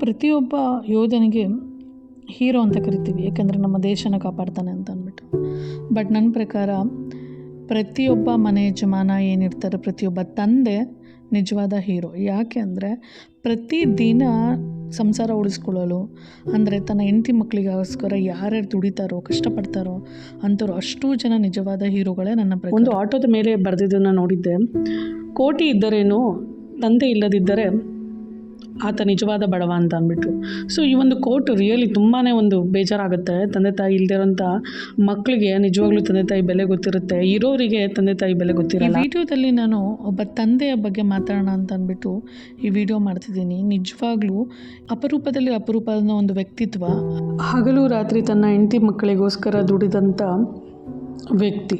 ಪ್ರತಿಯೊಬ್ಬ ಯೋಧನಿಗೆ ಹೀರೋ ಅಂತ ಕರಿತೀವಿ, ಯಾಕಂದರೆ ನಮ್ಮ ದೇಶನ ಕಾಪಾಡ್ತಾನೆ ಅಂತ ಅಂದ್ಬಿಟ್ಟು. ಬಟ್ ನನ್ನ ಪ್ರಕಾರ ಪ್ರತಿಯೊಬ್ಬ ಮನೆ ಯಜಮಾನ ಏನಿರ್ತಾರೆ, ಪ್ರತಿಯೊಬ್ಬ ತಂದೆ ನಿಜವಾದ ಹೀರೋ. ಯಾಕೆ ಅಂದರೆ ಪ್ರತಿದಿನ ಸಂಸಾರ ಉಳಿಸ್ಕೊಳ್ಳಲು ಅಂದರೆ ತನ್ನ ಹೆಂಡತಿ ಮಕ್ಕಳಿಗೋಸ್ಕರ ಯಾರ್ಯಾರು ದುಡಿತಾರೋ, ಕಷ್ಟಪಡ್ತಾರೋ ಅಂಥವ್ರು ಅಷ್ಟೂ ಜನ ನಿಜವಾದ ಹೀರೋಗಳೇ ನನ್ನ ಪ್ರಕಾರ. ಒಂದು ಆಟೋದ ಮೇಲೆ ಬರೆದಿದ್ದನ್ನು ನೋಡಿದ್ದೆ, ಕೋಟಿ ಇದ್ದರೇನು ತಂದೆ ಇಲ್ಲದಿದ್ದರೆ ಆತ ನಿಜವಾದ ಬಡವ ಅಂತ ಅಂದ್ಬಿಟ್ಟು. ಸೊ ಈ ಒಂದು ಕೋಟ್ ರಿಯಲಿ ತುಂಬಾ ಒಂದು ಬೇಜಾರಾಗುತ್ತೆ. ತಂದೆ ತಾಯಿ ಇಲ್ದಿರೋಂಥ ಮಕ್ಕಳಿಗೆ ನಿಜವಾಗ್ಲೂ ತಂದೆ ತಾಯಿ ಬೆಲೆ ಗೊತ್ತಿರುತ್ತೆ, ಇರೋರಿಗೆ ತಂದೆ ತಾಯಿ ಬೆಲೆ ಗೊತ್ತಿರಲ್ಲ. ಈ ವಿಡಿಯೋದಲ್ಲಿ ನಾನು ಒಬ್ಬ ತಂದೆಯ ಬಗ್ಗೆ ಮಾತಾಡೋಣ ಅಂತ ಅಂದ್ಬಿಟ್ಟು ಈ ವಿಡಿಯೋ ಮಾಡ್ತಿದ್ದೀನಿ. ನಿಜವಾಗ್ಲೂ ಅಪರೂಪದಲ್ಲಿ ಅಪರೂಪದ ಒಂದು ವ್ಯಕ್ತಿತ್ವ. ಹಗಲು ರಾತ್ರಿ ತನ್ನ ಹೆಂಡತಿ ಮಕ್ಕಳಿಗೋಸ್ಕರ ದುಡಿದಂಥ ವ್ಯಕ್ತಿ.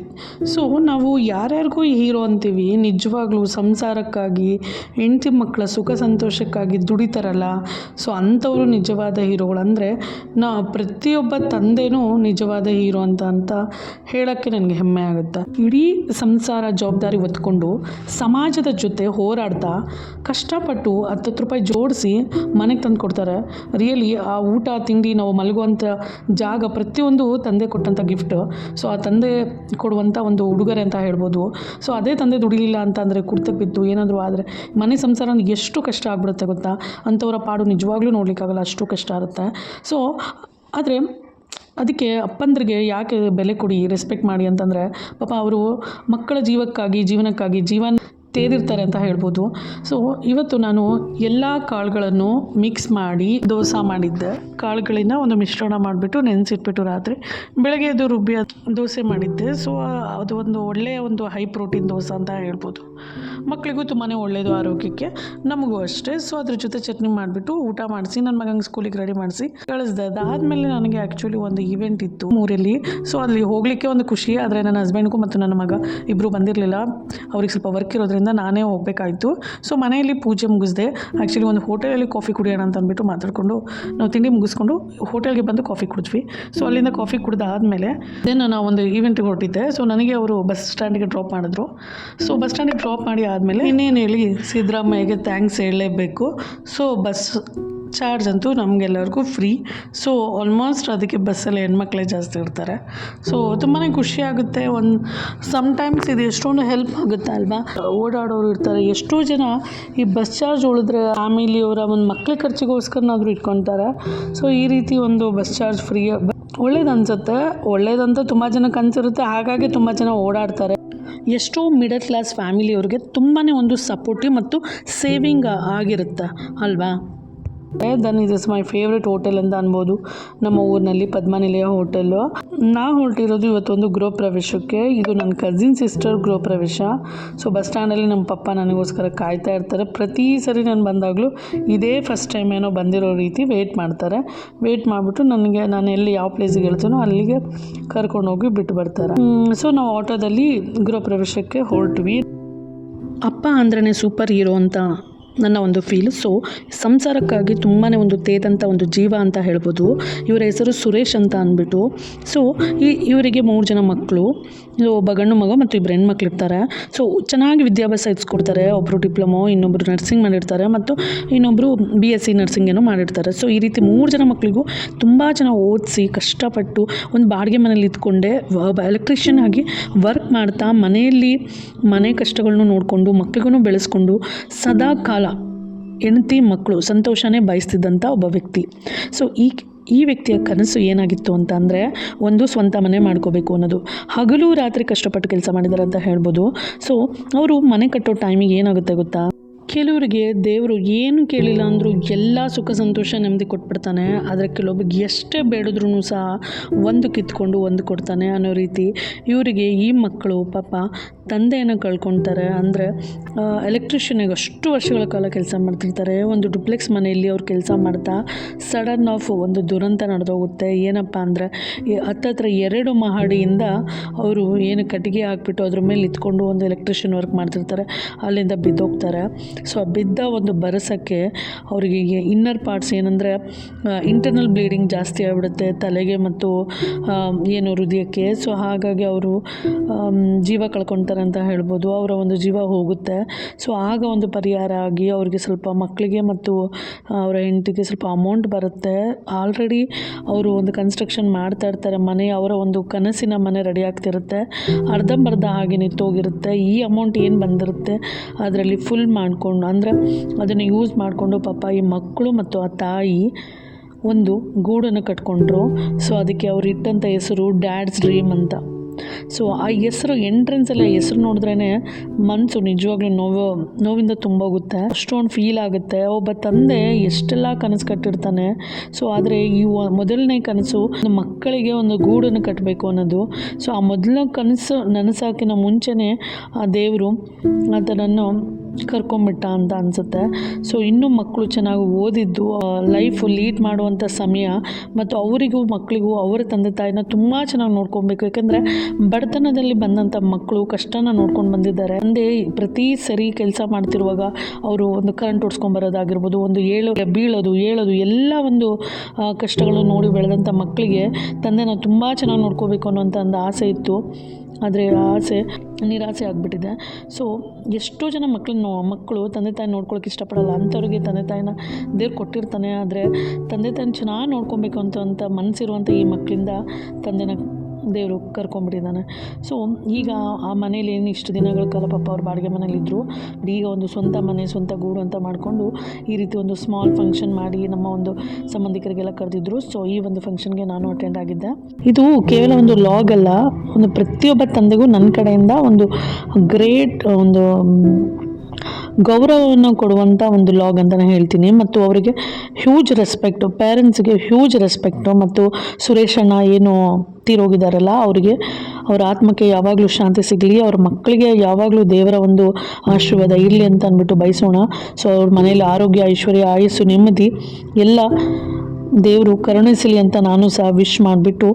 ಸೊ ನಾವು ಯಾರ್ಯಾರಿಗೂ ಹೀರೋ ಅಂತೀವಿ, ನಿಜವಾಗ್ಲೂ ಸಂಸಾರಕ್ಕಾಗಿ ಹೆಂಡತಿ ಮಕ್ಕಳ ಸುಖ ಸಂತೋಷಕ್ಕಾಗಿ ದುಡಿತಾರಲ್ಲ, ಸೊ ಅಂಥವರು ನಿಜವಾದ ಹೀರೋಗಳು. ಅಂದರೆ ಪ್ರತಿಯೊಬ್ಬ ತಂದೆನೂ ನಿಜವಾದ ಹೀರೋ ಅಂತ ಹೇಳೋಕ್ಕೆ ನನಗೆ ಹೆಮ್ಮೆ ಆಗುತ್ತೆ. ಇಡೀ ಸಂಸಾರ ಜವಾಬ್ದಾರಿ ಹೊತ್ಕೊಂಡು ಸಮಾಜದ ಜೊತೆ ಹೋರಾಡ್ತಾ ಕಷ್ಟಪಟ್ಟು 10 ರೂಪಾಯಿ ಜೋಡಿಸಿ ಮನೆಗೆ ತಂದು ಕೊಡ್ತಾರೆ. ರಿಯಲಿ ಆ ಊಟ ತಿಂಡಿ ನಾವು ಮಲಗುವಂಥ ಜಾಗ ಪ್ರತಿಯೊಂದು ತಂದೆ ಕೊಟ್ಟಂಥ ಗಿಫ್ಟ್. ಸೊ ಆ ತಂದೆ ಕೊಡುವಂಥ ಒಂದು ಉಡುಗೊರೆ ಅಂತ ಹೇಳ್ಬೋದು. ಸೊ ಅದೇ ತಂದೆ ದುಡಿಲಿಲ್ಲ ಅಂತಂದರೆ ಕುರ್ತಕ್ಕೆ ಬಿದ್ದು ಏನಾದರೂ ಆದರೆ ಮನೆ ಸಂಸಾರ ಎಷ್ಟು ಕಷ್ಟ ಆಗ್ಬಿಡುತ್ತೆ ಗೊತ್ತಾ. ಅಂಥವರ ಪಾಡು ನಿಜವಾಗ್ಲೂ ನೋಡಲಿಕ್ಕಾಗಲ್ಲ, ಅಷ್ಟು ಕಷ್ಟ ಇರುತ್ತೆ. ಸೊ ಆದರೆ ಅದಕ್ಕೆ ಅಪ್ಪಂದ್ರಿಗೆ ಯಾಕೆ ಬೆಲೆ ಕೊಡಿ, ರೆಸ್ಪೆಕ್ಟ್ ಮಾಡಿ ಅಂತಂದರೆ ಪಾಪ ಅವರು ಮಕ್ಕಳ ಜೀವನಕ್ಕಾಗಿ ಜೀವನ ತೇದಿರ್ತಾರೆ ಅಂತ ಹೇಳ್ಬೋದು. ಸೊ ಇವತ್ತು ನಾನು ಎಲ್ಲ ಕಾಳುಗಳನ್ನು ಮಿಕ್ಸ್ ಮಾಡಿ ದೋಸೆ ಮಾಡಿದ್ದೆ. ಕಾಳುಗಳಿಂದ ಒಂದು ಮಿಶ್ರಣ ಮಾಡಿಬಿಟ್ಟು ನೆನೆಸಿಟ್ಬಿಟ್ಟು ರಾತ್ರಿ ಬೆಳಗ್ಗೆ ಅದು ರುಬ್ಬಿ ದೋಸೆ ಮಾಡಿದ್ದೆ. ಸೊ ಅದು ಒಂದು ಒಳ್ಳೆಯ ಒಂದು ಹೈ ಪ್ರೋಟೀನ್ ದೋಸೆ ಅಂತ ಹೇಳ್ಬೋದು. ಮಕ್ಕಳಿಗೂ ತುಂಬಾ ಒಳ್ಳೆಯದು ಆರೋಗ್ಯಕ್ಕೆ, ನಮಗೂ ಅಷ್ಟೇ. ಸೊ ಅದ್ರ ಜೊತೆ ಚಟ್ನಿ ಮಾಡಿಬಿಟ್ಟು ಊಟ ಮಾಡಿಸಿ ನನ್ನ ಮಗಂಗೆ ಸ್ಕೂಲಿಗೆ ರೆಡಿ ಮಾಡಿಸಿ ಕಳಿಸ್ದೆ. ಅದಾದಮೇಲೆ ನನಗೆ ಆ್ಯಕ್ಚುಲಿ ಒಂದು ಈವೆಂಟ್ ಇತ್ತು ಊರಲ್ಲಿ. ಸೊ ಅಲ್ಲಿ ಹೋಗಲಿಕ್ಕೆ ಒಂದು ಖುಷಿ, ಆದರೆ ನನ್ನ ಹಸ್ಬೆಂಡ್ಗೂ ಮತ್ತು ನನ್ನ ಮಗ ಇಬ್ಬರು ಬಂದಿರಲಿಲ್ಲ. ಅವ್ರಿಗೆ ಸ್ವಲ್ಪ ವರ್ಕ್ ಇರೋದ್ರಿಂದ ನಾನೇ ಹೋಗಬೇಕಾಯಿತು. ಸೊ ಮನೆಯಲ್ಲಿ ಪೂಜೆ ಮುಗಿಸ್ದೆ. ಆ್ಯಕ್ಚುಲಿ ಒಂದು ಹೋಟೆಲಲ್ಲಿ ಕಾಫಿ ಕುಡಿಯೋಣ ಅಂತ ಅಂದ್ಬಿಟ್ಟು ಮಾತಾಡಿಕೊಂಡು ನಾವು ತಿಂಡಿ ಮುಗಿಸ್ಕೊಂಡು ಹೋಟೆಲ್ಗೆ ಬಂದು ಕಾಫಿ ಕುಡಿದ್ವಿ. ಸೊ ಅಲ್ಲಿಂದ ಕಾಫಿ ಕುಡಿದಾದಮೇಲೆ ನಾನು ಒಂದು ಈವೆಂಟ್ಗೆ ಹೊರಟಿದ್ದೆ. ಸೊ ನನಗೆ ಅವರು ಬಸ್ ಸ್ಟ್ಯಾಂಡಿಗೆ ಡ್ರಾಪ್ ಮಾಡಿದ್ರು. ಸೊ ಬಸ್ ಸ್ಟ್ಯಾಂಡಿಗೆ ಡ್ರಾಪ್ ಮಾಡಿ ಆದಮೇಲೆ ಇನ್ನೇನು ಹೇಳಿ, ಸಿದ್ದರಾಮಯ್ಯಗೆ ಥ್ಯಾಂಕ್ಸ್ ಹೇಳಲೇಬೇಕು. ಸೊ ಬಸ್ ಚಾರ್ಜ್ ಅಂತೂ ನಮಗೆಲ್ಲರಿಗೂ ಫ್ರೀ. ಸೊ ಆಲ್ಮೋಸ್ಟ್ ಅದಕ್ಕೆ ಬಸ್ಸಲ್ಲಿ ಹೆಣ್ಮಕ್ಳೇ ಜಾಸ್ತಿ ಇರ್ತಾರೆ. ಸೊ ತುಂಬಾ ಖುಷಿ ಆಗುತ್ತೆ. ಸಮ್ಟೈಮ್ಸ್ ಇದು ಎಷ್ಟೊಂದು ಹೆಲ್ಪ್ ಆಗುತ್ತೆ ಅಲ್ವಾ. ಓಡಾಡೋರು ಇರ್ತಾರೆ, ಎಷ್ಟೋ ಜನ ಈ ಬಸ್ ಚಾರ್ಜ್ ಉಳಿದ್ರೆ ಫ್ಯಾಮಿಲಿಯವರ ಒಂದು ಮಕ್ಳ ಖರ್ಚಿಗೋಸ್ಕರನಾದರೂ ಇಟ್ಕೊತಾರೆ. ಸೊ ಈ ರೀತಿ ಒಂದು ಬಸ್ ಚಾರ್ಜ್ ಫ್ರೀ ಒಳ್ಳೇದನ್ಸುತ್ತೆ. ಒಳ್ಳೇದಂತ ತುಂಬ ಜನಕ್ಕೆ ಅನಿಸಿರುತ್ತೆ, ಹಾಗಾಗಿ ತುಂಬ ಜನ ಓಡಾಡ್ತಾರೆ. ಎಷ್ಟೋ ಮಿಡಲ್ ಕ್ಲಾಸ್ ಫ್ಯಾಮಿಲಿಯವ್ರಿಗೆ ತುಂಬಾ ಒಂದು ಸಪೋರ್ಟಿವ್ ಮತ್ತು ಸೇವಿಂಗ್ ಆಗಿರುತ್ತೆ ಅಲ್ವಾ. Then is my favourite hotel ಅಂತ ಅನ್ಬೋದು. ನಮ್ಮ ಊರಿನಲ್ಲಿ ಪದ್ಮನಿಲಯ ಹೋಟೆಲ್ಲು. ನಾವು ಹೊರಟಿರೋದು ಇವತ್ತೊಂದು ಗೃಹ ಪ್ರವೇಶಕ್ಕೆ. ಇದು ನನ್ನ ಕಸಿನ್ ಸಿಸ್ಟರ್ ಗೃಹ ಪ್ರವೇಶ. ಸೊ ಬಸ್ ಸ್ಟ್ಯಾಂಡಲ್ಲಿ ನಮ್ಮ ಪಪ್ಪ ನನಗೋಸ್ಕರ ಕಾಯ್ತಾ ಇರ್ತಾರೆ. ಪ್ರತಿ ಸರಿ ನಾನು ಬಂದಾಗಲೂ ಇದೇ ಫಸ್ಟ್ ಟೈಮ್ ಏನೋ ಬಂದಿರೋ ರೀತಿ ವೆಯ್ಟ್ ಮಾಡ್ತಾರೆ. ವೆಯ್ಟ್ ಮಾಡಿಬಿಟ್ಟು ನಾನು ಎಲ್ಲಿ ಯಾವ ಪ್ಲೇಸಿಗೆ ಹೇಳ್ತೀನೋ ಅಲ್ಲಿಗೆ ಕರ್ಕೊಂಡೋಗಿ ಬಿಟ್ಟು ಬರ್ತಾರೆ. ಸೊ ನಾವು ಆಟೋದಲ್ಲಿ ಗೃಹ ಪ್ರವೇಶಕ್ಕೆ ಹೊರಟ್ವಿ. ಅಪ್ಪ ಅಂದ್ರೇ ಸೂಪರ್ ಹೀರೋ ಅಂತ ನನ್ನ ಒಂದು ಫೀಲ್. ಸೊ ಸಂಸಾರಕ್ಕಾಗಿ ತುಂಬಾ ಒಂದು ತೇದಂಥ ಒಂದು ಜೀವ ಅಂತ ಹೇಳ್ಬೋದು. ಇವರ ಹೆಸರು ಸುರೇಶ್ ಅಂತ ಅಂದ್ಬಿಟ್ಟು. ಸೊ ಇವರಿಗೆ 3 ಜನ ಮಕ್ಕಳು, ಒಬ್ಬ ಗಂಡು ಮಗ ಮತ್ತು 2 ಹೆಣ್ಮಕ್ಳು ಇರ್ತಾರೆ. ಸೊ ಚೆನ್ನಾಗಿ ವಿದ್ಯಾಭ್ಯಾಸ ಇಸ್ಕೊಡ್ತಾರೆ. ಒಬ್ಬರು ಡಿಪ್ಲೊಮೊ, ಇನ್ನೊಬ್ಬರು ನರ್ಸಿಂಗ್ ಮಾಡಿರ್ತಾರೆ ಮತ್ತು ಇನ್ನೊಬ್ಬರು BSc ನರ್ಸಿಂಗ್ ಏನೋ ಮಾಡಿರ್ತಾರೆ. ಸೊ ಈ ರೀತಿ 3 ಜನ ಮಕ್ಕಳಿಗೂ ತುಂಬ ಚೆನ್ನಾಗಿ ಓದಿಸಿ ಕಷ್ಟಪಟ್ಟು ಒಂದು ಬಾಡಿಗೆ ಮನೇಲಿ ಇದ್ಕೊಂಡೆ ಎಲೆಕ್ಟ್ರಿಷಿಯನ್ ಆಗಿ ವರ್ಕ್ ಮಾಡ್ತಾ ಮನೆಯಲ್ಲಿ ಮನೆ ಕಷ್ಟಗಳನ್ನೂ ನೋಡಿಕೊಂಡು ಮಕ್ಕಳಿಗೂ ಬೆಳೆಸ್ಕೊಂಡು ಸದಾ ಕಾಲ ಹೆಂಡತಿ ಮಕ್ಕಳು ಸಂತೋಷನೇ ಬಯಸ್ತಿದ್ದಂಥ ಒಬ್ಬ ವ್ಯಕ್ತಿ. ಸೊ ಈ ವ್ಯಕ್ತಿಯ ಕನಸು ಏನಾಗಿತ್ತು ಅಂತ ಅಂದರೆ ಒಂದು ಸ್ವಂತ ಮನೆ ಮಾಡ್ಕೋಬೇಕು ಅನ್ನೋದು. ಹಗಲು ರಾತ್ರಿ ಕಷ್ಟಪಟ್ಟು ಕೆಲಸ ಮಾಡಿದ್ದಾರೆ ಅಂತ ಹೇಳ್ಬೋದು. ಸೊ ಅವರು ಮನೆ ಕಟ್ಟೋ ಟೈಮಿಗೆ ಏನಾಗುತ್ತೆ ಗೊತ್ತಾ, ಕೆಲವರಿಗೆ ದೇವರು ಏನು ಕೇಳಿಲ್ಲ ಅಂದರೂ ಎಲ್ಲ ಸುಖ ಸಂತೋಷ ನೆಮ್ಮದಿ ಕೊಟ್ಬಿಡ್ತಾನೆ. ಆದರೆ ಕೆಲವೊಬ್ಬರಿಗೆ ಎಷ್ಟೇ ಬೇಡಿದ್ರೂ ಸಹ ಒಂದು ಕಿತ್ಕೊಂಡು ಒಂದು ಕೊಡ್ತಾನೆ ಅನ್ನೋ ರೀತಿ ಇವರಿಗೆ ಈ ಮಕ್ಕಳು ಪಾಪ ತಂದೆಯನ್ನು ಕಳ್ಕೊಳ್ತಾರೆ. ಅಂದರೆ ಎಲೆಕ್ಟ್ರಿಷಿಯನಿಗೆ ಅಷ್ಟು ವರ್ಷಗಳ ಕಾಲ ಕೆಲಸ ಮಾಡ್ತಿರ್ತಾರೆ. ಒಂದು ಡುಪ್ಲೆಕ್ಸ್ ಮನೆಯಲ್ಲಿ ಅವ್ರು ಕೆಲಸ ಮಾಡ್ತಾ ಸಡನ್ ಆಫ್ ಒಂದು ದುರಂತ ನಡೆದೋಗುತ್ತೆ. ಏನಪ್ಪ ಅಂದರೆ ಹತ್ತತ್ರ 2 ಮಹಡಿಯಿಂದ ಅವರು ಏನು ಕಟ್ಟಿಗೆ ಹಾಕ್ಬಿಟ್ಟು ಅದ್ರ ಮೇಲೆ ಇತ್ಕೊಂಡು ಒಂದು ಎಲೆಕ್ಟ್ರಿಷಿಯನ್ ವರ್ಕ್ ಮಾಡ್ತಿರ್ತಾರೆ, ಅಲ್ಲಿಂದ ಬಿದ್ದೋಗ್ತಾರೆ. ಸೊ ಆ ಬಿದ್ದ ಒಂದು ಬರಸಕ್ಕೆ ಅವರಿಗೆ ಇನ್ನರ್ ಪಾರ್ಟ್ಸ್ ಏನಂದರೆ ಇಂಟರ್ನಲ್ ಬ್ಲೀಡಿಂಗ್ ಜಾಸ್ತಿ ಆಗಿಬಿಡುತ್ತೆ ತಲೆಗೆ ಮತ್ತು ಏನು ಹೃದಯಕ್ಕೆ. ಸೊ ಹಾಗಾಗಿ ಅವರು ಜೀವ ಕಳ್ಕೊತಾರೆ ಅಂತ ಹೇಳ್ಬೋದು, ಅವರ ಒಂದು ಜೀವ ಹೋಗುತ್ತೆ. ಸೊ ಆಗ ಒಂದು ಪರಿಹಾರ ಆಗಿ ಅವ್ರಿಗೆ ಸ್ವಲ್ಪ ಮಕ್ಕಳಿಗೆ ಮತ್ತು ಅವರ ಹೆಂಡತಿಗೆ ಸ್ವಲ್ಪ ಅಮೌಂಟ್ ಬರುತ್ತೆ. ಆಲ್ರೆಡಿ ಅವರು ಒಂದು ಕನ್ಸ್ಟ್ರಕ್ಷನ್ ಮಾಡ್ತಾ ಇರ್ತಾರೆ, ಮನೆ ಅವರ ಒಂದು ಕನಸಿನ ಮನೆ ರೆಡಿ ಆಗ್ತಿರುತ್ತೆ, ಅರ್ಧಂಬರ್ಧ ಹಾಗೆ ನಿಂತೋಗಿರುತ್ತೆ. ಈ ಅಮೌಂಟ್ ಏನು ಬಂದಿರುತ್ತೆ ಅದರಲ್ಲಿ ಫುಲ್ ಮಾಡಿಕೊಂಡು ಅಂದರೆ ಅದನ್ನು ಯೂಸ್ ಮಾಡಿಕೊಂಡು ಪಾಪ ಈ ಮಕ್ಕಳು ಮತ್ತು ಆ ತಾಯಿ ಒಂದು ಗೂಡನ್ನು ಕಟ್ಕೊಂಡ್ರು. ಸೊ ಅದಕ್ಕೆ ಅವ್ರು ಇಟ್ಟಂಥ ಹೆಸರು ಡ್ಯಾಡ್ಸ್ ಡ್ರೀಮ್ ಅಂತ. ಸೊ ಆ ಹೆಸರು ಎಂಟ್ರೆನ್ಸಲ್ಲಿ ಆ ಹೆಸರು ನೋಡಿದ್ರೇ ಮನಸ್ಸು ನಿಜವಾಗ್ಲೂ ನೋವಿಂದ ತುಂಬೋಗುತ್ತೆ, ಅಷ್ಟೊಂದು ಫೀಲ್ ಆಗುತ್ತೆ. ಒಬ್ಬ ತಂದೆ ಎಷ್ಟೆಲ್ಲ ಕನಸು ಕಟ್ಟಿರ್ತಾನೆ. ಸೊ ಆದರೆ ಈ ಮೊದಲನೇ ಕನಸು ಮಕ್ಕಳಿಗೆ ಒಂದು ಗೂಡನ್ನು ಕಟ್ಟಬೇಕು ಅನ್ನೋದು. ಸೊ ಆ ಮೊದಲನೇ ಕನಸು ನನಸಾಕಿನ ಮುಂಚೆನೇ ಆ ದೇವರು ಅದನ್ನು ಕರ್ಕೊಂಬಿಟ್ಟ ಅಂತ ಅನಿಸುತ್ತೆ. ಸೊ ಇನ್ನೂ ಮಕ್ಕಳು ಚೆನ್ನಾಗಿ ಓದಿದ್ದು ಲೈಫು ಲೀಡ್ ಮಾಡುವಂಥ ಸಮಯ ಮತ್ತು ಅವರಿಗೂ ಮಕ್ಕಳಿಗೂ ಅವರ ತಂದೆ ತಾಯಿನ ತುಂಬ ಚೆನ್ನಾಗಿ ನೋಡ್ಕೊಬೇಕು. ಯಾಕಂದರೆ ಬಡತನದಲ್ಲಿ ಬಂದಂಥ ಮಕ್ಕಳು ಕಷ್ಟನ ನೋಡ್ಕೊಂಡು ಬಂದಿದ್ದಾರೆ. ತಂದೆ ಪ್ರತಿ ಸರಿ ಕೆಲಸ ಮಾಡ್ತಿರುವಾಗ ಅವರು ಒಂದು ಕರೆಂಟ್ ಹೊಡ್ಸ್ಕೊಂಬರೋದಾಗಿರ್ಬೋದು, ಒಂದು ಬೀಳೋದು ಏಳೋದು ಎಲ್ಲ ಒಂದು ಕಷ್ಟಗಳು ನೋಡಿ ಬೆಳೆದಂಥ ಮಕ್ಕಳಿಗೆ ತಂದೆನ ತುಂಬ ಚೆನ್ನಾಗಿ ನೋಡ್ಕೋಬೇಕು ಅನ್ನೋಂಥ ಒಂದು ಆಸೆ ಇತ್ತು. ಆದರೆ ಆ ಆಸೆ ನಿರಾಸೆ ಆಗಿಬಿಟ್ಟಿದೆ. ಸೊ ಎಷ್ಟೋ ಜನ ಮಕ್ಕಳು ತಂದೆ ತಾಯಿ ನೋಡ್ಕೊಳಕ್ಕೆ ಇಷ್ಟಪಡಲ್ಲ. ಅಂಥವ್ರಿಗೆ ತಂದೆ ತಾಯಿನ ದೇವ್ರು ಕೊಟ್ಟಿರ್ತಾನೆ. ಆದರೆ ತಂದೆ ತಾಯಿನ ಚೆನ್ನಾಗಿ ನೋಡ್ಕೊಬೇಕು ಅಂತ ಮನಸ್ಸಿರುವಂಥ ಈ ಮಕ್ಕಳಿಂದ ತಂದೆನ ದೇವರು ಕರ್ಕೊಂಡ್ಬಿಟ್ಟಿದ್ದಾನೆ. ಸೊ ಈಗ ಆ ಮನೇಲಿ ಏನು ಇಷ್ಟು ದಿನಗಳ ಕಾಲ ಪಾಪ ಅವ್ರು ಬಾಡಿಗೆ ಮನೇಲಿದ್ದರು, ಈಗ ಒಂದು ಸ್ವಂತ ಮನೆ ಸ್ವಂತ ಗೂಡು ಅಂತ ಮಾಡಿಕೊಂಡು ಈ ರೀತಿ ಒಂದು ಸ್ಮಾಲ್ ಫಂಕ್ಷನ್ ಮಾಡಿ ನಮ್ಮ ಒಂದು ಸಂಬಂಧಿಕರಿಗೆಲ್ಲ ಕರೆದಿದ್ರು. ಸೊ ಈ ಒಂದು ಫಂಕ್ಷನ್ಗೆ ನಾನು ಅಟೆಂಡ್ ಆಗಿದ್ದೆ. ಇದು ಕೇವಲ ಒಂದು ಲಾಗ್ ಅಲ್ಲ, ಒಂದು ಪ್ರತಿಯೊಬ್ಬ ತಂದೆಗೂ ನನ್ನ ಕಡೆಯಿಂದ ಒಂದು ಗ್ರೇಟ್ ಒಂದು ಗೌರವವನ್ನು ಕೊಡುವಂಥ ಒಂದು ಲಾಗ್ ಅಂತಲೇ ಹೇಳ್ತೀನಿ. ಮತ್ತು ಅವರಿಗೆ ಹ್ಯೂಜ್ ರೆಸ್ಪೆಕ್ಟು, ಪೇರೆಂಟ್ಸ್ಗೆ ಹ್ಯೂಜ್ ರೆಸ್ಪೆಕ್ಟು. ಮತ್ತು ಸುರೇಶ್ ಅಣ್ಣ ಏನು ತೀರೋಗಿದ್ದಾರಲ್ಲ ಅವರಿಗೆ ಅವರ ಆತ್ಮಕ್ಕೆ ಯಾವಾಗಲೂ ಶಾಂತಿ ಸಿಗಲಿ, ಅವ್ರ ಮಕ್ಕಳಿಗೆ ಯಾವಾಗಲೂ ದೇವರ ಒಂದು ಆಶೀರ್ವಾದ ಇರಲಿ ಅಂತ ಅಂದ್ಬಿಟ್ಟು ಬಯಸೋಣ. ಸೊ ಅವ್ರ ಮನೇಲಿ ಆರೋಗ್ಯ ಐಶ್ವರ್ಯ ಆಯಸ್ಸು ನೆಮ್ಮದಿ ಎಲ್ಲ ದೇವರು ಕರುಣಿಸಲಿ ಅಂತ ನಾನು ಸಹ ವಿಶ್ ಮಾಡಿಬಿಟ್ಟು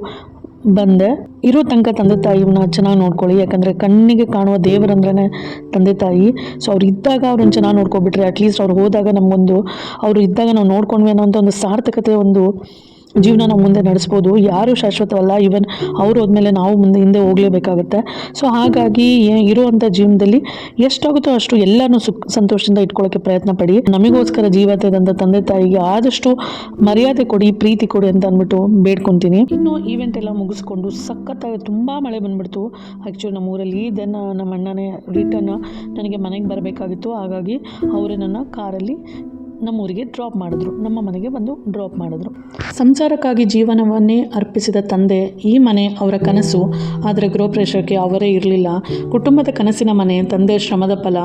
ಬಂದೆ. ಇರೋ ತನಕ ತಂದೆ ತಾಯಿನ ಚೆನ್ನಾಗಿ ನೋಡ್ಕೊಳ್ಳಿ, ಯಾಕಂದರೆ ಕಣ್ಣಿಗೆ ಕಾಣುವ ದೇವರಂದ್ರೇ ತಂದೆ ತಾಯಿ. ಸೊ ಅವ್ರು ಇದ್ದಾಗ ಅವ್ರನ್ನ ಚೆನ್ನಾಗಿ ನೋಡ್ಕೊಬಿಟ್ರೆ ಅಟ್ಲೀಸ್ಟ್ ಅವ್ರು ಹೋದಾಗ ನಮಗೊಂದು ಅವರು ಇದ್ದಾಗ ನಾವು ನೋಡ್ಕೊಂಡ್ವಿ ಅನ್ನೋಂಥ ಒಂದು ಸಾರ್ಥಕತೆ ಒಂದು ಜೀವನ ನಾವು ಮುಂದೆ ನಡೆಸ್ಬೋದು. ಯಾರೂ ಶಾಶ್ವತವಲ್ಲ, ಈವನ್ ಅವ್ರು ಹೋದ್ಮೇಲೆ ನಾವು ಹಿಂದೆ ಹೋಗಲೇಬೇಕಾಗುತ್ತೆ. ಸೊ ಹಾಗಾಗಿ ಇರುವಂಥ ಜೀವನದಲ್ಲಿ ಎಷ್ಟಾಗುತ್ತೋ ಅಷ್ಟು ಎಲ್ಲನೂ ಸಂತೋಷದಿಂದ ಇಟ್ಕೊಳ್ಳೋಕ್ಕೆ ಪ್ರಯತ್ನ ಪಡಿ. ನಮಗೋಸ್ಕರ ಜೀವ ತೆಗೆದಂಥ ತಂದೆ ತಾಯಿಗೆ ಆದಷ್ಟು ಮರ್ಯಾದೆ ಕೊಡಿ, ಪ್ರೀತಿ ಕೊಡಿ ಅಂತ ಅಂದ್ಬಿಟ್ಟು ಬೇಡ್ಕೊತೀನಿ. ಇನ್ನು ಈವೆಂಟ್ ಎಲ್ಲ ಮುಗಿಸ್ಕೊಂಡು ಸಖತ್ತಾಗಿ ತುಂಬ ಮಳೆ ಬಂದ್ಬಿಡ್ತು. ಆ್ಯಕ್ಚುಲಿ ನಮ್ಮ ಊರಲ್ಲಿ ದೆನ್ ನಮ್ಮ ಅಣ್ಣನೇ ರಿಟರ್ನ್ ನನಗೆ ಮನೆಗೆ ಬರಬೇಕಾಗಿತ್ತು. ಹಾಗಾಗಿ ಅವರೇ ನನ್ನ ಕಾರಲ್ಲಿ ನಮ್ಮೂರಿಗೆ ಡ್ರಾಪ್ ಮಾಡಿದ್ರು, ನಮ್ಮ ಮನೆಗೆ ಬಂದು ಡ್ರಾಪ್ ಮಾಡಿದ್ರು. ಸಂಸಾರಕ್ಕಾಗಿ ಜೀವನವನ್ನೇ ಅರ್ಪಿಸಿದ ತಂದೆ, ಈ ಮನೆ ಅವರ ಕನಸು. ಆದರೆ ಗೃಹಪ್ರವೇಶಕ್ಕೆ ಅವರೇ ಇರಲಿಲ್ಲ. ಕುಟುಂಬದ ಕನಸಿನ ಮನೆ, ತಂದೆ ಶ್ರಮದ ಫಲ.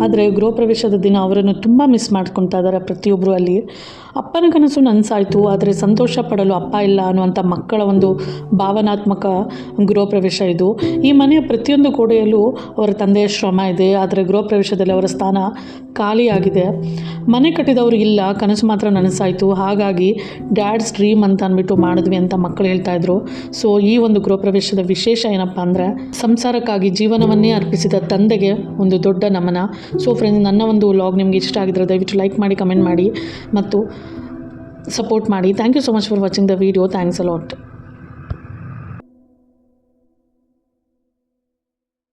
ಆದರೆ ಗೃಹಪ್ರವೇಶದ ದಿನ ಅವರನ್ನು ತುಂಬ ಮಿಸ್ ಮಾಡ್ಕೊತಾ ಇದ್ದಾರೆ ಪ್ರತಿಯೊಬ್ಬರು ಅಲ್ಲಿ. ಅಪ್ಪನ ಕನಸು ನನಸಾಯಿತು, ಆದರೆ ಸಂತೋಷ ಪಡಲು ಅಪ್ಪ ಇಲ್ಲ ಅನ್ನುವಂಥ ಮಕ್ಕಳ ಒಂದು ಭಾವನಾತ್ಮಕ ಗೃಹಪ್ರವೇಶ ಇದು. ಈ ಮನೆಯ ಪ್ರತಿಯೊಂದು ಗೋಡೆಯಲ್ಲೂ ಅವರ ತಂದೆಯ ಶ್ರಮ ಇದೆ. ಆದರೆ ಗೃಹಪ್ರವೇಶದಲ್ಲಿ ಅವರ ಸ್ಥಾನ ಖಾಲಿಯಾಗಿದೆ. ಮನೆ ಕಟ್ಟಿದವ್ರಿಗಿಲ್ಲ, ಕನಸು ಮಾತ್ರ ನನಸಾಯಿತು. ಹಾಗಾಗಿ ಡ್ಯಾಡ್ಸ್ ಡ್ರೀಮ್ ಅಂತ ಅಂದ್ಬಿಟ್ಟು ಮಾಡಿದ್ವಿ ಅಂತ ಮಕ್ಕಳು ಹೇಳ್ತಾಯಿದ್ರು. ಸೊ ಈ ಒಂದು ಗೃಹಪ್ರವೇಶದ ವಿಶೇಷ ಏನಪ್ಪ ಅಂದರೆ ಸಂಸಾರಕ್ಕಾಗಿ ಜೀವನವನ್ನೇ ಅರ್ಪಿಸಿದ ತಂದೆಗೆ ಒಂದು ದೊಡ್ಡ ನಮನ. ಸೊ ಫ್ರೆಂಡ್ಸ್, ನನ್ನ ಒಂದು ವ್ಲಾಗ್ ನಿಮಗೆ ಇಷ್ಟ ಆಗಿದ್ರೆ ದಯವಿಟ್ಟು ಲೈಕ್ ಮಾಡಿ, ಕಮೆಂಟ್ ಮಾಡಿ ಮತ್ತು ಸಪೋರ್ಟ್ ಮಾಡಿ. Thank you so much for watching the video. Thanks a lot.